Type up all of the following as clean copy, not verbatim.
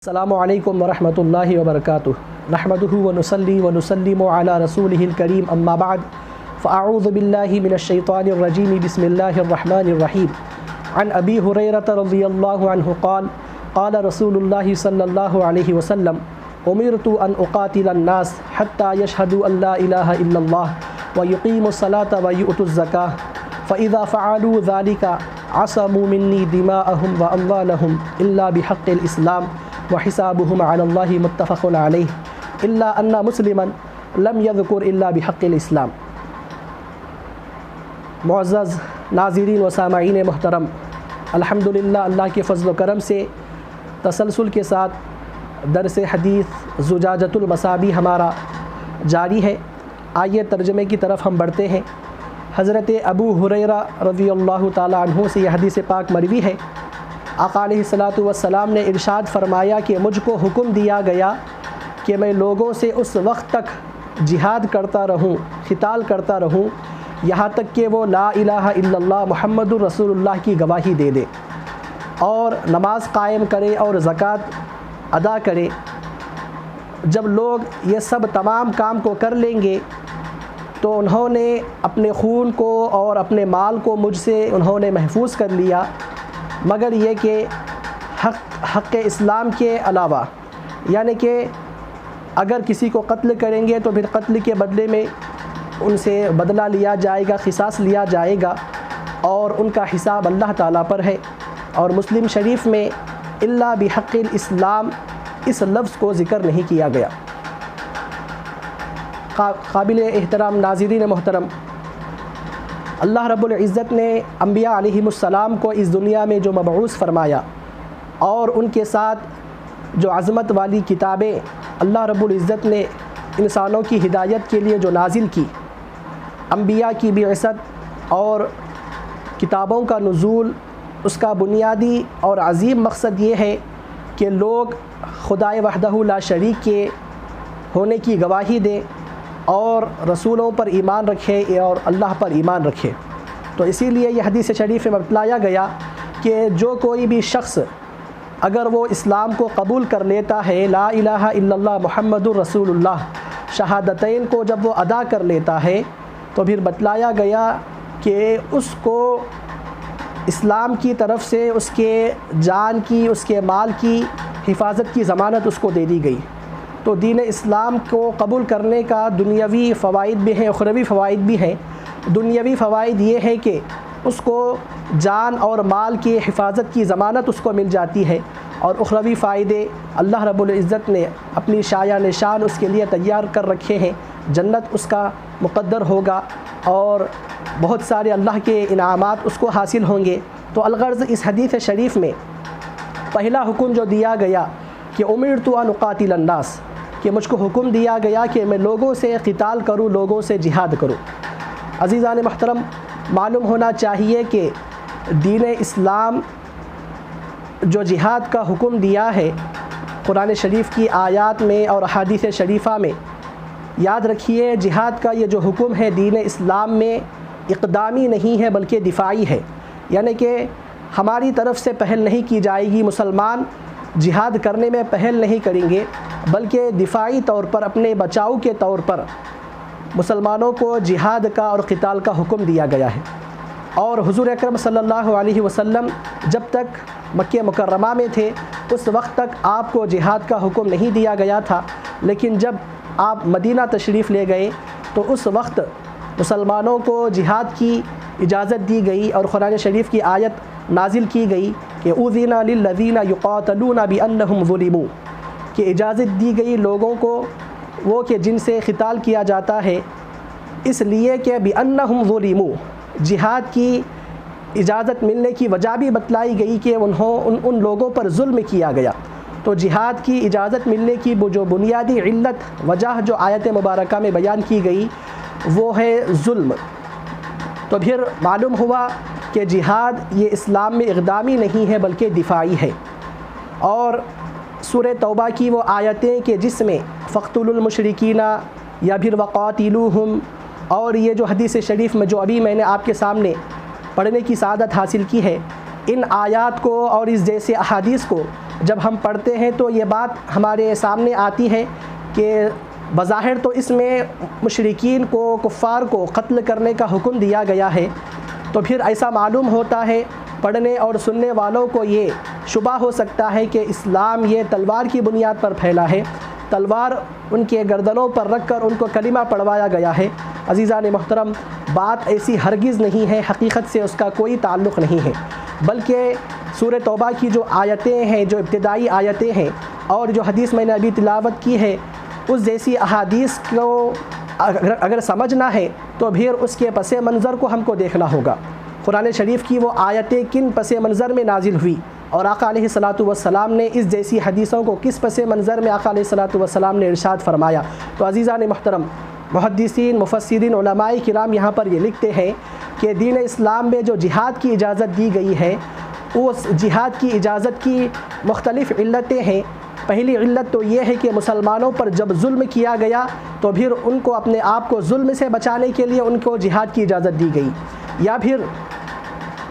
السلام علیکم ورحمۃ اللہ وبرکاتہ نحمدہ ونصلی ونسلم علی رسولہ الکریم اما بعد فاعوذ باللہ من الشیطان الرجیم بسم اللہ الرحمن الرحیم عن ابی ہریرۃ رضی اللہ عنہ قال قال رسول اللہ صلی اللہ علیہ وسلم امرت ان اقاتل الناس حتی یشہدوا ان لا الہ الا اللہ ویقیموا الصلاۃ ویؤتوا الزکاۃ فاذا فعلوا ذلك عصموا منی دماءهم واموالهم الا بحق الاسلام وحسابهم على اللہ متفق علیہ الا ان مسلما لم یذکر الا بحق الاسلام۔ معزز ناظرین و سامعین محترم، الحمدللہ اللہ کے فضل و کرم سے تسلسل کے ساتھ درس حدیث زجاجۃ المصابیح ہمارا جاری ہے۔ آئیے ترجمے کی طرف ہم بڑھتے ہیں۔ حضرت ابو ہریرہ رضی اللہ تعالی عنہ سے یہ حدیث پاک مروی ہے۔ آقا علیہ الصلاۃ والسلام نے ارشاد فرمایا کہ مجھ کو حکم دیا گیا کہ میں لوگوں سے اس وقت تک جہاد کرتا رہوں، قتال کرتا رہوں، یہاں تک کہ وہ لا الہ الا اللہ محمد رسول اللہ کی گواہی دے دے اور نماز قائم کرے اور زکوٰۃ ادا کرے۔ جب لوگ یہ سب تمام کام کو کر لیں گے تو انہوں نے اپنے خون کو اور اپنے مال کو مجھ سے انہوں نے محفوظ کر لیا، مگر یہ کہ حق اسلام کے علاوہ، یعنی کہ اگر کسی کو قتل کریں گے تو پھر قتل کے بدلے میں ان سے بدلہ لیا جائے گا، قصاص لیا جائے گا اور ان کا حساب اللہ تعالیٰ پر ہے۔ اور مسلم شریف میں الا بحق الاسلام اس لفظ کو ذکر نہیں کیا گیا۔ قابل احترام ناظرین محترم، اللہ رب العزت نے انبیاء علیہم السلام کو اس دنیا میں جو مبعوث فرمایا اور ان کے ساتھ جو عظمت والی کتابیں اللہ رب العزت نے انسانوں کی ہدایت کے لیے جو نازل کی، انبیاء کی بعثت اور کتابوں کا نزول، اس کا بنیادی اور عظیم مقصد یہ ہے کہ لوگ خدائے وحدہ لا شریک کے ہونے کی گواہی دیں اور رسولوں پر ایمان رکھے اور اللہ پر ایمان رکھے۔ تو اسی لیے یہ حدیث شریف میں بتلایا گیا کہ جو کوئی بھی شخص اگر وہ اسلام کو قبول کر لیتا ہے، لا الہ الا اللہ محمد رسول اللہ شہادتین کو جب وہ ادا کر لیتا ہے، تو پھر بتلایا گیا کہ اس کو اسلام کی طرف سے اس کے جان کی، اس کے مال کی حفاظت کی ضمانت اس کو دے دی گئی۔ تو دین اسلام کو قبول کرنے کا دنیاوی فوائد بھی ہیں، اخروی فوائد بھی ہیں۔ دنیاوی فوائد یہ ہے کہ اس کو جان اور مال کی حفاظت کی ضمانت اس کو مل جاتی ہے، اور اخروی فائدے اللہ رب العزت نے اپنی شایع نشان اس کے لیے تیار کر رکھے ہیں۔ جنت اس کا مقدر ہوگا اور بہت سارے اللہ کے انعامات اس کو حاصل ہوں گے۔ تو الغرض اس حدیث شریف میں پہلا حکم جو دیا گیا کہ امرت ان اقاتل الناس، کہ مجھ کو حکم دیا گیا کہ میں لوگوں سے قتال کروں، لوگوں سے جہاد کروں۔ عزیزان محترم، معلوم ہونا چاہیے کہ دین اسلام جو جہاد کا حکم دیا ہے قرآن شریف کی آیات میں اور احادیث شریفہ میں، یاد رکھیے جہاد کا یہ جو حکم ہے دین اسلام میں اقدامی نہیں ہے بلکہ دفاعی ہے، یعنی کہ ہماری طرف سے پہل نہیں کی جائے گی، مسلمان جہاد کرنے میں پہل نہیں کریں گے، بلکہ دفاعی طور پر اپنے بچاؤ کے طور پر مسلمانوں کو جہاد کا اور قتال کا حکم دیا گیا ہے۔ اور حضور اکرم صلی اللہ علیہ وسلم جب تک مکہ مکرمہ میں تھے اس وقت تک آپ کو جہاد کا حکم نہیں دیا گیا تھا، لیکن جب آپ مدینہ تشریف لے گئے تو اس وقت مسلمانوں کو جہاد کی اجازت دی گئی اور قرآن شریف کی آیت نازل کی گئی کہ اذن للذین یقاتلون بانہم ظلموا، کہ اجازت دی گئی لوگوں کو وہ کہ جن سے قتال کیا جاتا ہے اس لیے کہ بانہم ظلموا، جہاد کی اجازت ملنے کی وجہ بھی بتلائی گئی کہ ان لوگوں پر ظلم کیا گیا۔ تو جہاد کی اجازت ملنے کی جو بنیادی علت وجہ جو آیت مبارکہ میں بیان کی گئی وہ ہے ظلم۔ تو پھر معلوم ہوا کہ جہاد یہ اسلام میں اقدامی نہیں ہے بلکہ دفاعی ہے۔ اور سورہ توبہ کی وہ آیتیں کہ جس میں فاقتلوا المشرکین یا پھر وقاتلوہم، اور یہ جو حدیث شریف میں جو ابھی میں نے آپ کے سامنے پڑھنے کی سعادت حاصل کی ہے، ان آیات کو اور اس جیسے احادیث کو جب ہم پڑھتے ہیں تو یہ بات ہمارے سامنے آتی ہے کہ بظاہر تو اس میں مشرکین کو، کفار کو قتل کرنے کا حکم دیا گیا ہے، تو پھر ایسا معلوم ہوتا ہے پڑھنے اور سننے والوں کو یہ شبہ ہو سکتا ہے کہ اسلام یہ تلوار کی بنیاد پر پھیلا ہے، تلوار ان کے گردنوں پر رکھ کر ان کو کلمہ پڑھوایا گیا ہے۔ عزیزان محترم، بات ایسی ہرگز نہیں ہے، حقیقت سے اس کا کوئی تعلق نہیں ہے، بلکہ سورہ توبہ کی جو آیتیں ہیں، جو ابتدائی آیتیں ہیں اور جو حدیث میں نے ابھی تلاوت کی ہے، اس جیسی احادیث کو اگر سمجھنا ہے تو پھر اس کے پس منظر کو ہم کو دیکھنا ہوگا۔ قرآن شریف کی وہ آیتیں کن پس منظر میں نازل ہوئی اور آقا علیہ الصلاۃ والسلام نے اس جیسی حدیثوں کو کس پس منظر میں آقا علیہ الصلاۃ والسلام نے ارشاد فرمایا۔ تو عزیزان محترم، محدثین، مفسرین، علماء کرام یہاں پر یہ لکھتے ہیں کہ دین اسلام میں جو جہاد کی اجازت دی گئی ہے، اس جہاد کی اجازت کی مختلف علتیں ہیں۔ پہلی علت تو یہ ہے کہ مسلمانوں پر جب ظلم کیا گیا تو پھر ان کو اپنے آپ کو ظلم سے بچانے کے لیے ان کو جہاد کی اجازت دی گئی، یا پھر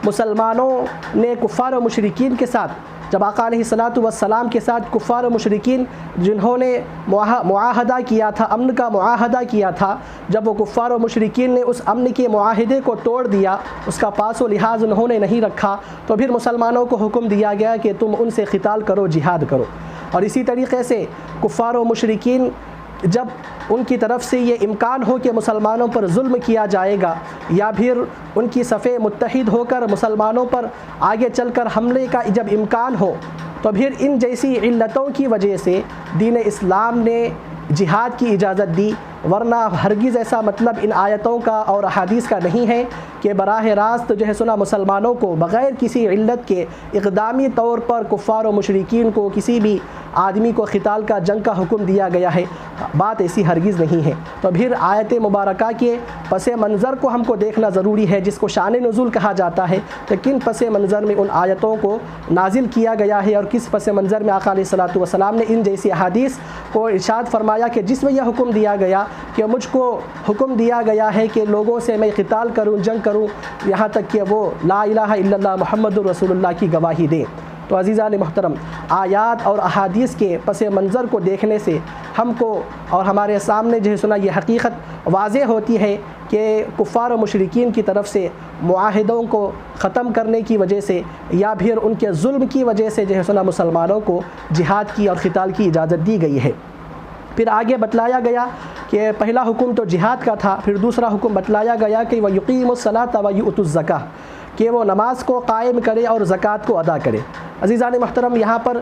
مسلمانوں نے کفار و مشرکین کے ساتھ، جب آقا علیہ الصلاۃ والسلام کے ساتھ کفار و مشرکین جنہوں نے معاہدہ کیا تھا، امن کا معاہدہ کیا تھا، جب وہ کفار و مشرکین نے اس امن کے معاہدے کو توڑ دیا، اس کا پاس و لحاظ انہوں نے نہیں رکھا، تو پھر مسلمانوں کو حکم دیا گیا کہ تم ان سے قتال کرو، جہاد کرو۔ اور اسی طریقے سے کفار و مشرکین جب ان کی طرف سے یہ امکان ہو کہ مسلمانوں پر ظلم کیا جائے گا، یا پھر ان کی صفیں متحد ہو کر مسلمانوں پر آگے چل کر حملے کا جب امکان ہو، تو پھر ان جیسی علتوں کی وجہ سے دین اسلام نے جہاد کی اجازت دی، ورنہ ہرگز ایسا مطلب ان آیتوں کا اور احادیث کا نہیں ہے کہ براہ راست جو ہے سنا مسلمانوں کو بغیر کسی علت کے اقدامی طور پر کفار و مشرکین کو، کسی بھی آدمی کو قتال کا، جنگ کا حکم دیا گیا ہے، بات ایسی ہرگز نہیں ہے۔ تو پھر آیت مبارکہ کے پس منظر کو ہم کو دیکھنا ضروری ہے، جس کو شان نزول کہا جاتا ہے، کہ کن پس منظر میں ان آیتوں کو نازل کیا گیا ہے اور کس پس منظر میں آقا علیہ الصلاۃ والسلام نے ان جیسی احادیث کو ارشاد فرمایا کہ جس میں یہ حکم دیا گیا کہ مجھ کو حکم دیا گیا ہے کہ لوگوں سے میں قتال کروں، جنگ کروں، یہاں تک کہ وہ لا الہ الا اللہ محمد رسول اللہ کی گواہی دیں۔ تو عزیزان محترم، آیات اور احادیث کے پس منظر کو دیکھنے سے ہم کو اور ہمارے سامنے جو ہے سنا یہ حقیقت واضح ہوتی ہے کہ کفار و مشرکین کی طرف سے معاہدوں کو ختم کرنے کی وجہ سے یا پھر ان کے ظلم کی وجہ سے جو ہے سنا مسلمانوں کو جہاد کی اور قتال کی اجازت دی گئی ہے۔ پھر آگے بتلایا گیا کہ پہلا حکم تو جہاد کا تھا، پھر دوسرا حکم بتلایا گیا کہ وَيُقِيمُ الصَّلَاةَ وَيُؤْتُ الزَّكَاةَ، کہ وہ نماز کو قائم کرے اور زکوٰۃ کو ادا کرے۔ عزیزان محترم، یہاں پر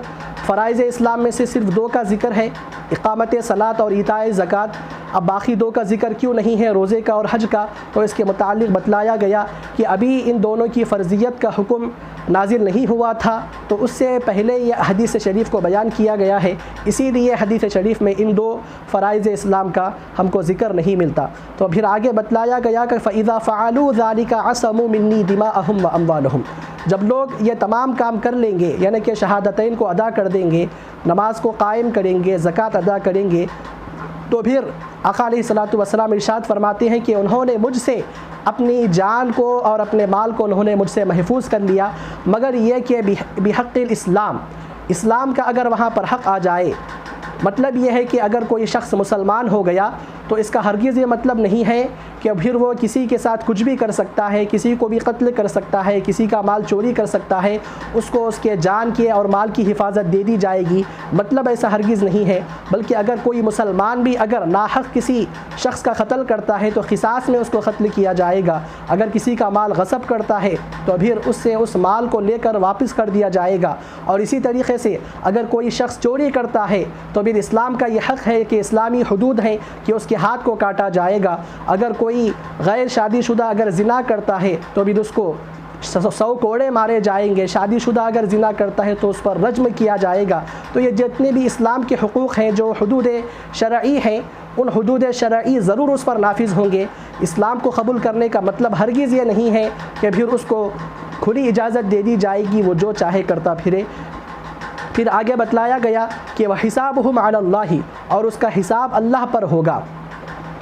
فرائض اسلام میں سے صرف دو کا ذکر ہے، اقامت صلاۃ اور ایتاء زکوٰۃ۔ اب باقی دو کا ذکر کیوں نہیں ہے، روزے کا اور حج کا؟ تو اس کے متعلق بتلایا گیا کہ ابھی ان دونوں کی فرضیت کا حکم نازل نہیں ہوا تھا، تو اس سے پہلے یہ حدیث شریف کو بیان کیا گیا ہے، اسی لیے حدیث شریف میں ان دو فرائض اسلام کا ہم کو ذکر نہیں ملتا۔ تو پھر آگے بتلایا گیا کہ فَإِذَا فَعَلُوا ذَلِكَ عَصَمُوا مِنِّي دِمَاءَهُمْ وَأَمْوَالَهُمْ، جب لوگ یہ تمام کام کر لیں گے، یعنی کہ شہادتین کو ادا کر دیں گے، نماز کو قائم کریں گے، زکوٰۃ ادا کریں گے، تو پھر آقا علیہ الصلاۃ والسلام ارشاد فرماتے ہیں کہ انہوں نے مجھ سے اپنی جان کو اور اپنے مال کو انہوں نے مجھ سے محفوظ کر لیا، مگر یہ کہ بحق الاسلام، اسلام کا اگر وہاں پر حق آ جائے، مطلب یہ ہے کہ اگر کوئی شخص مسلمان ہو گیا تو اس کا ہرگز یہ مطلب نہیں ہے کہ پھر وہ کسی کے ساتھ کچھ بھی کر سکتا ہے، کسی کو بھی قتل کر سکتا ہے، کسی کا مال چوری کر سکتا ہے، اس کو اس کے جان کے اور مال کی حفاظت دے دی جائے گی، مطلب ایسا ہرگز نہیں ہے۔ بلکہ اگر کوئی مسلمان بھی اگر ناحق کسی شخص کا قتل کرتا ہے تو قصاص میں اس کو قتل کیا جائے گا، اگر کسی کا مال غصب کرتا ہے تو پھر اس سے اس مال کو لے کر واپس کر دیا جائے گا، اور اسی طریقے سے اگر کوئی شخص چوری کرتا ہے تو پھر اسلام کا یہ حق ہے کہ اسلامی حدود ہیں کہ اس کے ہاتھ کو کاٹا جائے گا۔ اگر کوئی غیر شادی شدہ اگر زنا کرتا ہے تو پھر اس کو 100 کوڑے مارے جائیں گے، شادی شدہ اگر زنا کرتا ہے تو اس پر رجم کیا جائے گا۔ تو یہ جتنے بھی اسلام کے حقوق ہیں، جو حدود شرعی ہیں، ان حدود شرعی ضرور اس پر نافذ ہوں گے۔ اسلام کو قبول کرنے کا مطلب ہرگز یہ نہیں ہے کہ پھر اس کو کھلی اجازت دے دی جائے گی، وہ جو چاہے کرتا پھرے۔ پھر آگے بتلایا گیا کہ وَحِسَابُهُمْ عَلَى اللَّهِ، اور اس کا حساب اللہ پر ہوگا،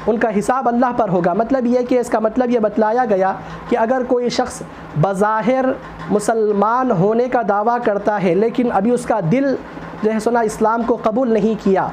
ان کا حساب اللہ پر ہوگا۔ مطلب یہ کہ اس کا مطلب یہ بتلایا گیا کہ اگر کوئی شخص بظاہر مسلمان ہونے کا دعویٰ کرتا ہے لیکن ابھی اس کا دل جو ہے سنا اسلام کو قبول نہیں کیا،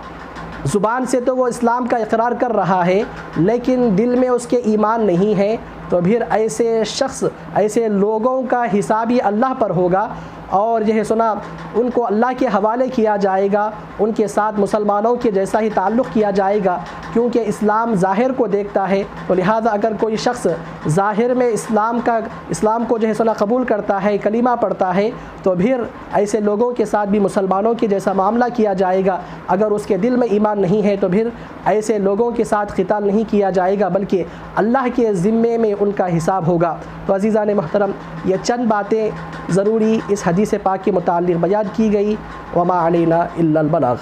زبان سے تو وہ اسلام کا اقرار کر رہا ہے لیکن دل میں اس کے ایمان نہیں ہے، تو پھر ایسے شخص، ایسے لوگوں کا حساب ہی اللہ پر ہوگا اور یہ سنا ان کو اللہ کے حوالے کیا جائے گا، ان کے ساتھ مسلمانوں کے جیسا ہی تعلق کیا جائے گا، کیونکہ اسلام ظاہر کو دیکھتا ہے۔ تو لہٰذا اگر کوئی شخص ظاہر میں اسلام کو جو ہے سنا قبول کرتا ہے، کلمہ پڑھتا ہے، تو پھر ایسے لوگوں کے ساتھ بھی مسلمانوں کے جیسا معاملہ کیا جائے گا۔ اگر اس کے دل میں ایمان نہیں ہے تو پھر ایسے لوگوں کے ساتھ قتال نہیں کیا جائے گا بلکہ اللہ کے ذمے میں ان کا حساب ہوگا۔ تو عزیزان محترم، یہ چند باتیں ضروری اس حدیث پاک کے متعلق بیان کی گئی۔ وما علینا الا البلاغ۔